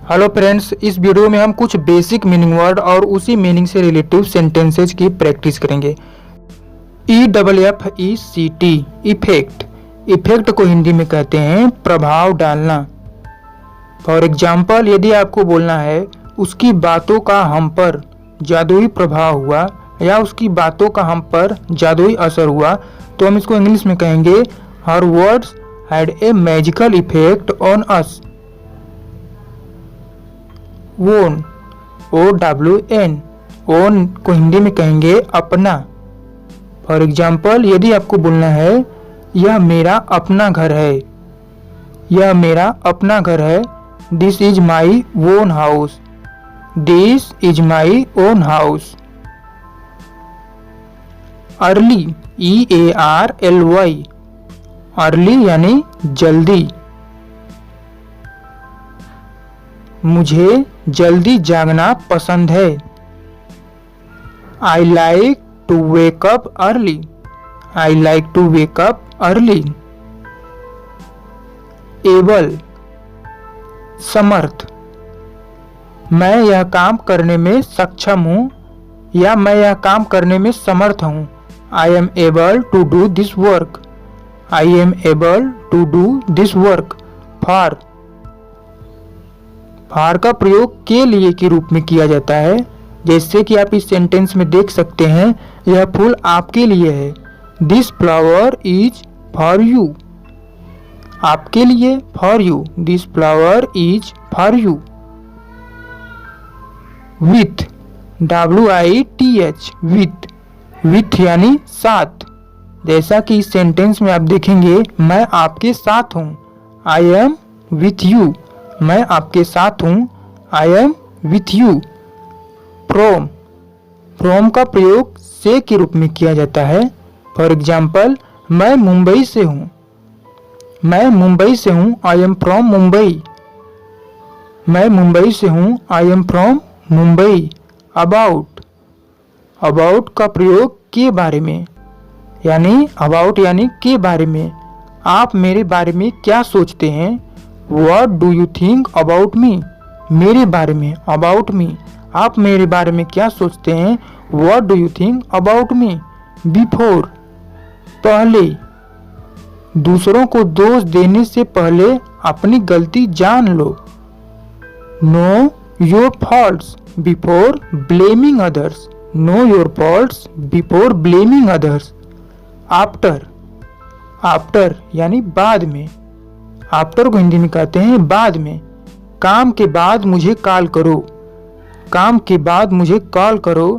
Hello friends, इस video में हम कुछ बेसिक मीनिंग वर्ड और उसी मीनिंग से रिलेटिव सेंटेंसेज की प्रैक्टिस करेंगे। EFFECT effect. इफेक्ट को हिंदी में कहते हैं प्रभाव डालना। फॉर एग्जाम्पल, यदि आपको बोलना है उसकी बातों का हम पर जादुई प्रभाव हुआ या उसकी बातों का हम पर जादुई असर हुआ, तो हम इसको इंग्लिश में कहेंगे हर words had a magical effect on us. Own, OWN, own को हिंदी में कहेंगे अपना। फॉर एग्जाम्पल, यदि आपको बोलना है यह मेरा अपना घर है, यह मेरा अपना घर है, this is my own house, this is my own house. Early, EARLY, early यानी जल्दी। मुझे जल्दी जागना पसंद है। I like to wake up early, I like to wake up early. Able, समर्थ। मैं यह काम करने में सक्षम हूँ या मैं यह काम करने में समर्थ हूँ। I am able to do this work, I am able to do this work. For, for का प्रयोग के लिए के रूप में किया जाता है, जैसे कि आप इस सेंटेंस में देख सकते हैं, यह फूल आपके लिए है। This flower is for you, आपके लिए, for you, this flower is for you. With, WITH, with, with यानी साथ। जैसा कि इस सेंटेंस में आप देखेंगे, मैं आपके साथ हूँ, आई एम विथ यू, मैं आपके साथ हूँ, I am with you. From, from का प्रयोग से के रूप में किया जाता है। फॉर एग्जाम्पल, मैं मुंबई से हूँ, मैं मुंबई से हूँ, आई एम फ्रॉम मुंबई, मैं मुंबई से हूँ, I am from Mumbai. About, about का प्रयोग के बारे में, यानी अबाउट यानी के बारे में। आप मेरे बारे में क्या सोचते हैं? What do you think about me? मेरे बारे में, about me, आप मेरे बारे में क्या सोचते हैं? What do you think about me? Before, पहले, दूसरों को दोष देने से पहले अपनी गलती जान लो। Know your faults before blaming others, know your faults before blaming others. After, after यानी बाद में, आफ्टर को हिंदी में कहते हैं बाद में। काम के बाद मुझे कॉल करो, काम के बाद मुझे कॉल करो,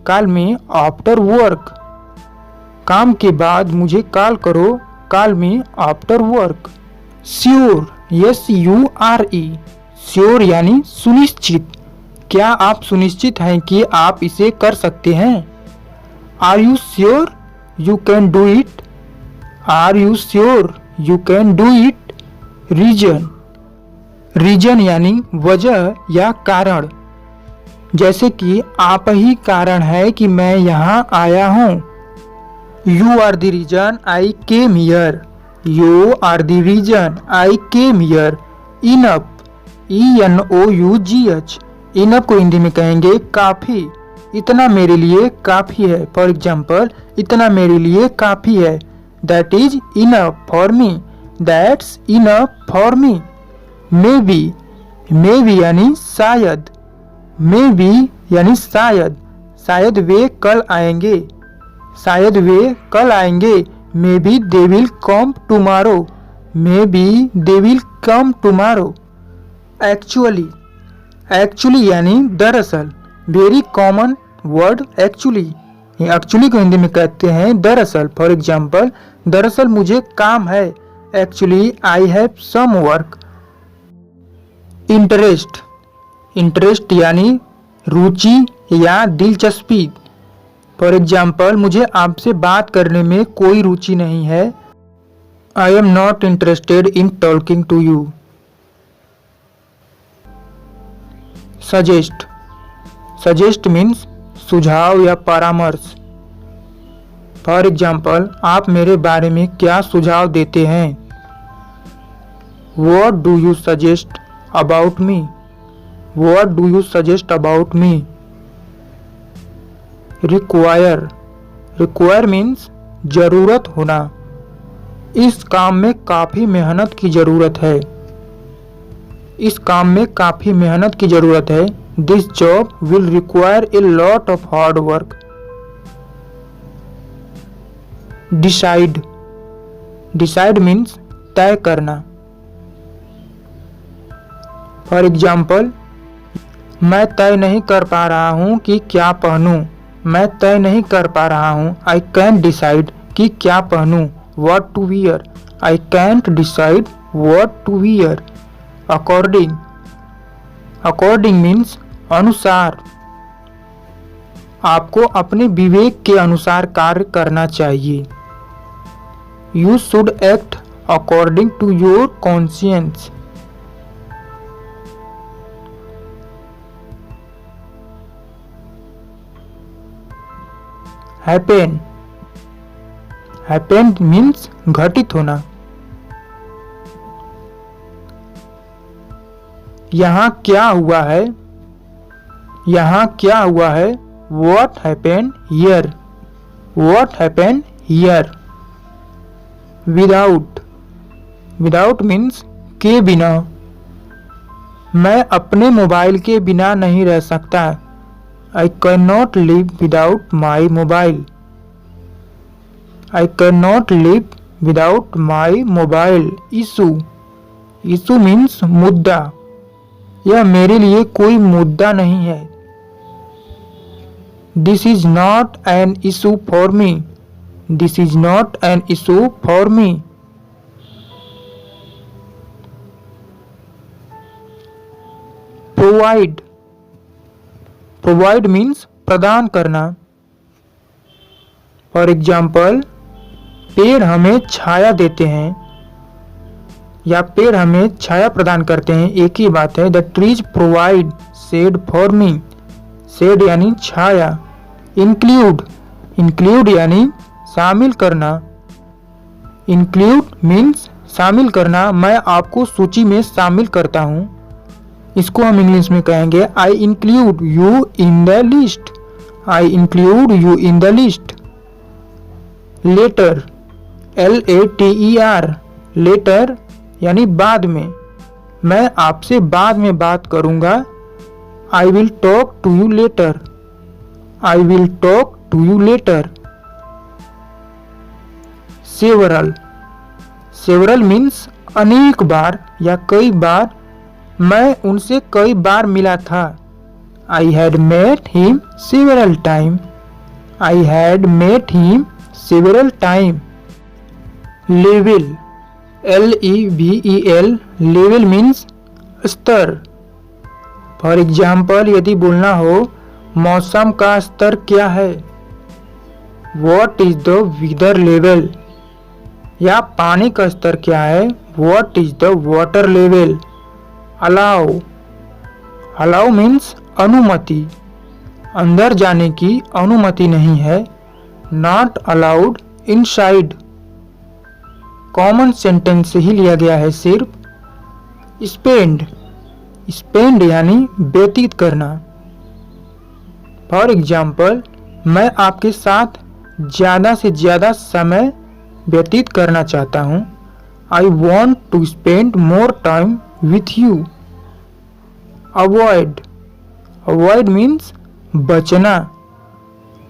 कॉल में आफ्टर वर्क, काम के बाद मुझे कॉल करो, कॉल में after work. Sure, SURE, sure यानी सुनिश्चित। क्या आप सुनिश्चित हैं कि आप इसे कर सकते हैं? Are you sure you can do it, are you sure you can do it. Reason, reason यानी वजह या कारण। जैसे कि आप ही कारण है कि मैं यहाँ आया हूँ। You are the reason I came here, you are the reason I came here. Enough, ENOUGH, enough को हिंदी में कहेंगे काफी। इतना मेरे लिए काफी है। फॉर एग्जाम्पल, इतना मेरे लिए काफी है। That is enough for me, That's enough for me. Maybe, maybe यानी शायद, maybe यानी शायद, शायद वे कल आएंगे, शायद वे कल आएंगे। Maybe they will come tomorrow, maybe they will come tomorrow. Actually, actually यानी दरअसल, very common word actually, actually को हिंदी में कहते हैं दरअसल। फॉर एग्जाम्पल, दरअसल मुझे काम है, actually I have some work. Interest, interest यानी रुचि या दिलचस्पी। फॉर एग्जाम्पल, मुझे आपसे बात करने में कोई रुचि नहीं है, I am not interested in talking to you. Suggest, suggest means सुझाव या परामर्श। फॉर एग्जाम्पल, आप मेरे बारे में क्या सुझाव देते हैं? What do you suggest about me? What do you suggest about me? Require. Require means जरूरत होना। इस काम में काफी मेहनत की जरूरत है। इस काम में काफी मेहनत की जरूरत है। This job will require a lot of hard work. Decide. Decide means तय करना। फॉर एग्जाम्पल, मैं तय नहीं कर पा रहा हूँ कि क्या पहनूं। मैं तय नहीं कर पा रहा हूँ। आई कैन डिसाइड कि क्या पहनूं। What to wear. I can't decide what to wear. According. According means अनुसार। आपको अपने विवेक के अनुसार कार्य करना चाहिए। You should act according to your conscience. Happen. Happen means घटित होना। यहाँ क्या हुआ है। यहाँ क्या हुआ है। What happened here. What happened here. Without. Without means के बिना। मैं अपने मोबाइल के बिना नहीं रह सकता। I cannot live without my mobile. I cannot live without my mobile. Issue. Issue means मुद्दा। यह मेरे लिए कोई मुद्दा नहीं है। This is not an issue for me. This is not an issue for me. Provide. Provide means प्रदान करना। फॉर एग्जाम्पल, पेड़ हमें छाया देते हैं या पेड़ हमें छाया प्रदान करते हैं, एक ही बात है। The trees provide shade for me. Shade यानी छाया। इंक्लूड। इंक्लूड यानी शामिल करना। इंक्लूड मीन्स शामिल करना। मैं आपको सूची में शामिल करता हूँ। इसको हम इंग्लिश में कहेंगे I include you in the list. I include you in the list. Later. LATER। Later यानी बाद में। मैं आपसे बाद में बात करूंगा। I will talk to you later. I will talk to you later. Several. Several means अनेक बार या कई बार। मैं उनसे कई बार मिला था। I had met him several time. I had met him several time. Level. LEVEL। Level means स्तर। फॉर एग्जाम्पल, यदि बोलना हो मौसम का स्तर क्या है, What is the weather level। या पानी का स्तर क्या है, What is the water level। Allow. Allow means अनुमति। अंदर जाने की अनुमति नहीं है। Not allowed inside. Common sentence से ही लिया गया है सिर्फ। स्पेंड। स्पेंड यानी व्यतीत करना। फॉर एग्जाम्पल, मैं आपके साथ ज़्यादा से ज़्यादा समय व्यतीत करना चाहता हूँ। I want to spend more time with you. Avoid. Avoid means बचना।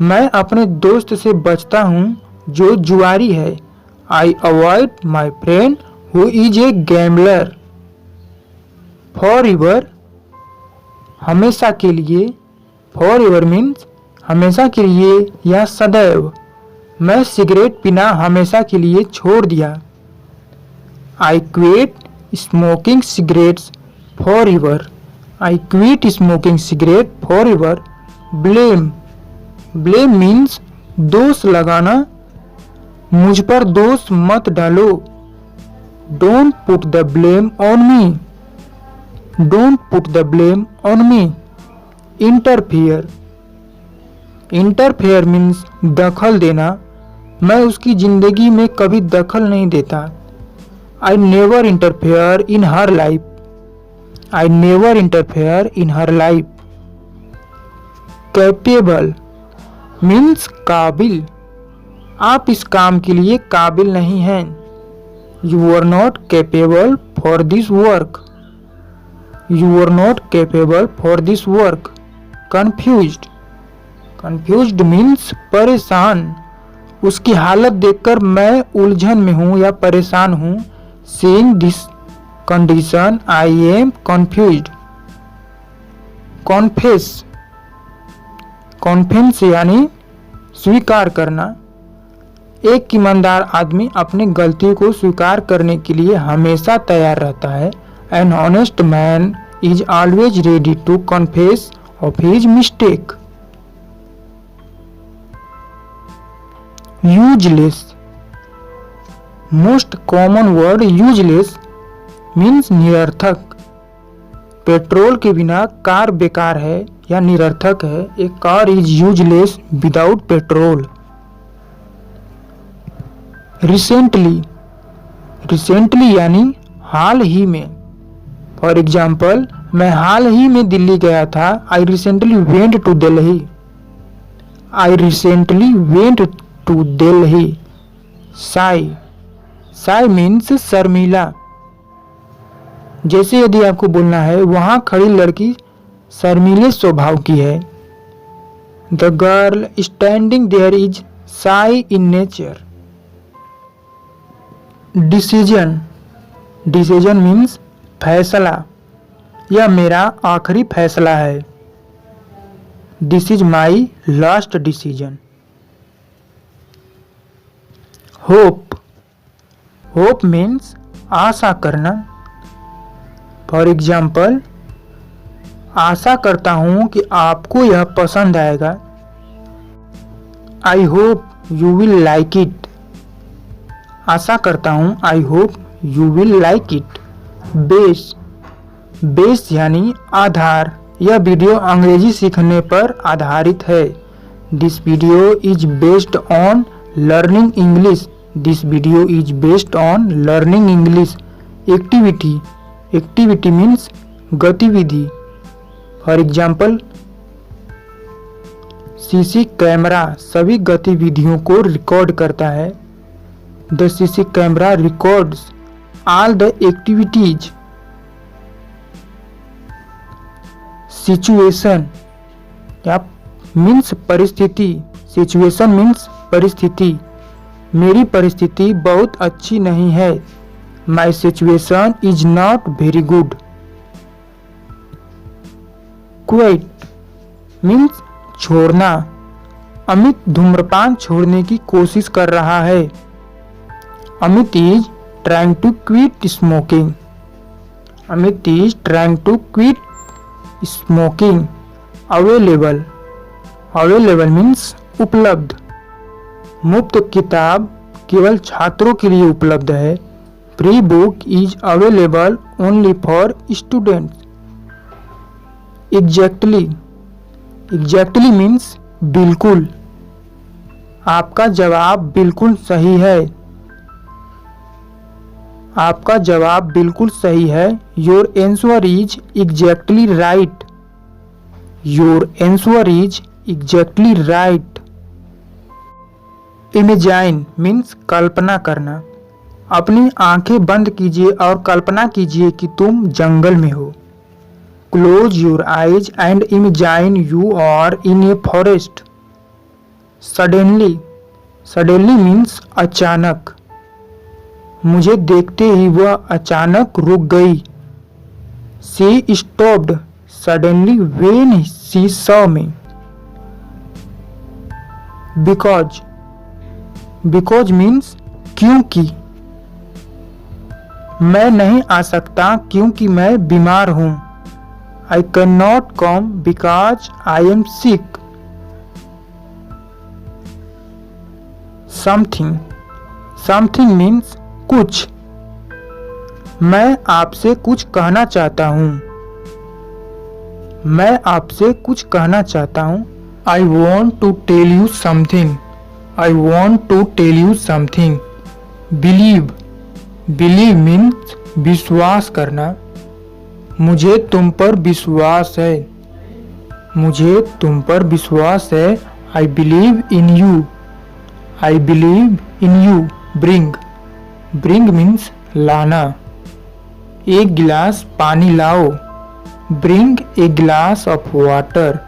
मैं अपने दोस्त से बचता हूँ जो जुआरी है। I avoid my friend who is a gambler. For ever हमेशा के लिए। फॉर एवर मीन्स हमेशा के लिए या सदैव। मैं सिगरेट पीना हमेशा के लिए छोड़ दिया। I quit smoking cigarettes for ever. I quit smoking cigarette for ever. Blame. Blame means दोष लगाना। मुझ पर दोष मत डालो। Don't put the blame on me. Don't put the blame on me. Interfere. Interfere means दखल देना। मैं उसकी जिंदगी में कभी दखल नहीं देता। I never interfere in her life. I never interfere in her life. Capable means काबिल, आप इस काम के लिए काबिल नहीं हैं। You are not capable for this work. You are not capable for this work. Confused, confused means परेशान, उसकी हालत देखकर मैं उलझन में हूँ या परेशान हूँ। Seeing this condition I am confused. Confess, conference यानी स्वीकार करना। एक ईमानदार आदमी अपनी गलती को स्वीकार करने के लिए हमेशा तैयार रहता है। An honest man is always ready to confess of his mistake. Useless, most common word useless means निरर्थक। पेट्रोल के बिना कार बेकार है या निरर्थक है। A car is useless without petrol. Recently, recently यानी हाल ही में। फॉर एग्जाम्पल, मैं हाल ही में दिल्ली गया था। I recently went to Delhi. I recently went to Delhi. Shy, shy means शर्मिला। जैसे यदि आपको बोलना है वहां खड़ी लड़की शर्मीले स्वभाव की है। The girl standing there is shy in nature. Decision, decision means फैसला, यह मेरा आखिरी फैसला है। This is my last decision. Hope, hope means आशा करना। फॉर एग्जाम्पल, आशा करता हूं कि आपको यह पसंद आएगा। I hope you will like it. आशा करता हूं, I hope you will like it. Base, base यानी आधार। यह वीडियो अंग्रेजी सीखने पर आधारित है। This video is based on learning English. This video is based on learning English. Activity, activity means गतिविधि। फॉर एग्जाम्पल, सीसी कैमरा सभी गतिविधियों को रिकॉर्ड करता है। The CC camera records all the activities. Situation या मीन्स परिस्थिति। Situation means परिस्थिति। मेरी परिस्थिति बहुत अच्छी नहीं है। My situation is not very good. Quit means छोड़ना। अमित धूम्रपान छोड़ने की कोशिश कर रहा है। Amit is trying to quit smoking. Amit is trying to quit smoking. Available, available means उपलब्ध। मुफ्त किताब केवल छात्रों के लिए उपलब्ध है। Free book is available only for students. Exactly, exactly means बिल्कुल। आपका जवाब बिल्कुल सही है। आपका जवाब बिल्कुल सही है। Your answer is exactly right. Your answer is exactly right. Imagine means कल्पना करना। अपनी आंखें बंद कीजिए और कल्पना कीजिए कि तुम जंगल में हो। Close your eyes and imagine you are in a forest. Suddenly, suddenly means अचानक। मुझे देखते ही वह अचानक रुक गई। She stopped suddenly when she saw me. Because, because means क्योंकि। मैं नहीं आ सकता क्योंकि मैं बीमार हूं। I can not come because I am sick. Something, something means कुछ। मैं आपसे कुछ कहना चाहता हूं। मैं आपसे कुछ कहना चाहता हूं। I want to tell you something. I want to tell you something. Believe, believe means विश्वास करना। मुझे तुम पर विश्वास है। मुझे तुम पर विश्वास है। I believe in you. I believe in you. Bring. Bring means लाना। एक गिलास पानी लाओ। Bring a glass of water.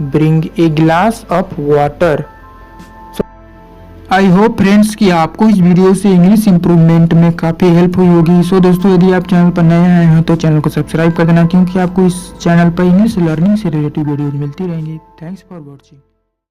Bring a glass of water. I hope friends कि आपको इस वीडियो से इंग्लिश इंप्रूवमेंट में काफ़ी हेल्प हुई होगी। सो दोस्तों, यदि आप चैनल पर नए आए हैं तो चैनल को सब्सक्राइब कर देना, क्योंकि आपको इस चैनल पर इंग्लिश लर्निंग से रिलेटेड वीडियोज मिलती रहेंगी। Thanks for watching.